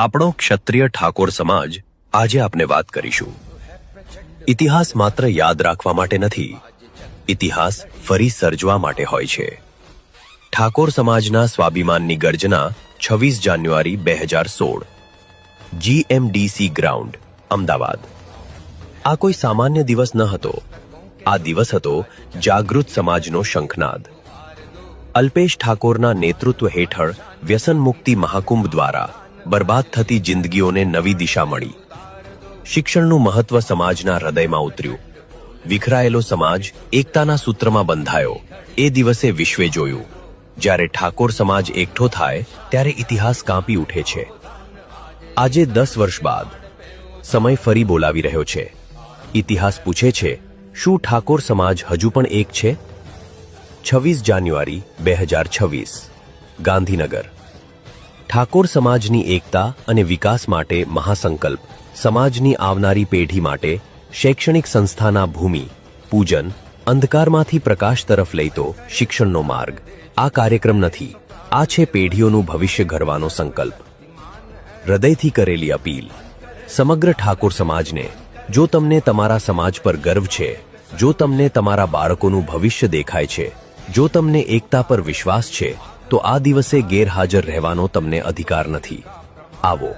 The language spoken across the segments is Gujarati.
આપણો ક્ષત્રિય ઠાકોર સમાજ આજે આપણે વાત કરીશું। ઇતિહાસ માત્ર યાદ રાખવા માટે નથી, ઇતિહાસ ફરી સર્જવા માટે હોય છે। ઠાકોર સમાજના સ્વાભિમાનની ગર્જના 26 જાન્યુઆરી 2016 GMDC ગ્રાઉન્ડ અમદાવાદ। આ કોઈ સામાન્ય દિવસ ન હતો, આ દિવસ હતો જાગૃત સમાજનો શંખનાદ। અલ્પેશ ઠાકોરના નેતૃત્વ હેઠળ વ્યસન મુક્તિ મહાકુંભ દ્વારા બરબાદ થતી જિંદગીઓને નવી દિશા મળી। શિક્ષણનું મહત્વ સમાજના હૃદયમાં ઉતર્યું। વિખરાયેલો સમાજ એકતાના સૂત્રમાં બંધાયો। એ દિવસે વિશ્વે જોયું, જ્યારે ઠાકોર સમાજ એકઠો થાય ત્યારે ઇતિહાસ કાંપી ઉઠે છે। આજે 10 વર્ષ બાદ સમય ફરી બોલાવી રહ્યો છે। ઇતિહાસ પૂછે છે, શું ઠાકોર સમાજ હજુ પણ એક છે? 26 જાન્યુઆરી 2026 ગાંધીનગર। ઠાકોર સમાજની એકતા અને વિકાસ માટે મહાસંકલ્પ, સમાજની આવનારી પેઢી માટે શૈક્ષણિક સંસ્થાના ભૂમિ પૂજન, અંધકારમાંથી પ્રકાશ તરફ લઈતો શિક્ષણનો માર્ગ। આ કાર્યક્રમ નથી, આ છે પેઢીઓનું ભવિષ્ય ઘડવાનો સંકલ્પ। હૃદયથી કરેલી અપીલ સમગ્ર ઠાકોર સમાજને, જો તમને તમારા સમાજ પર ગર્વ છે, જો તમને તમારા બાળકોનું ભવિષ્ય દેખાય છે, જો તમને એકતા પર વિશ્વાસ છે, તો આ દિવસે ગેરહાજર રહેવાનો તમને અધિકાર નથી। આવો,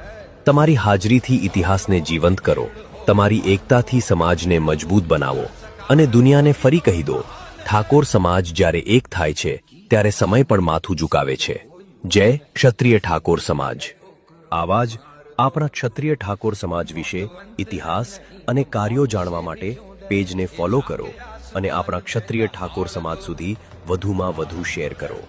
તમારી હાજરીથી ઇતિહાસને જીવંત કરો, તમારી એકતાથી સમાજને મજબૂત બનાવો અને દુનિયાને ફરી કહી દો, ઠાકોર સમાજ જ્યારે એક થાય છે ત્યારે સમય પણ માથું ઝુકાવે છે। જય ક્ષત્રિય ઠાકોર સમાજ। આવા જ આપણા ક્ષત્રિય ઠાકોર સમાજ વિશે ઇતિહાસ અને કાર્યો જાણવા માટે પેજને ફોલો કરો અને આપણા ક્ષત્રિય ઠાકોર સમાજ સુધી વધુમાં વધુ શેર કરો।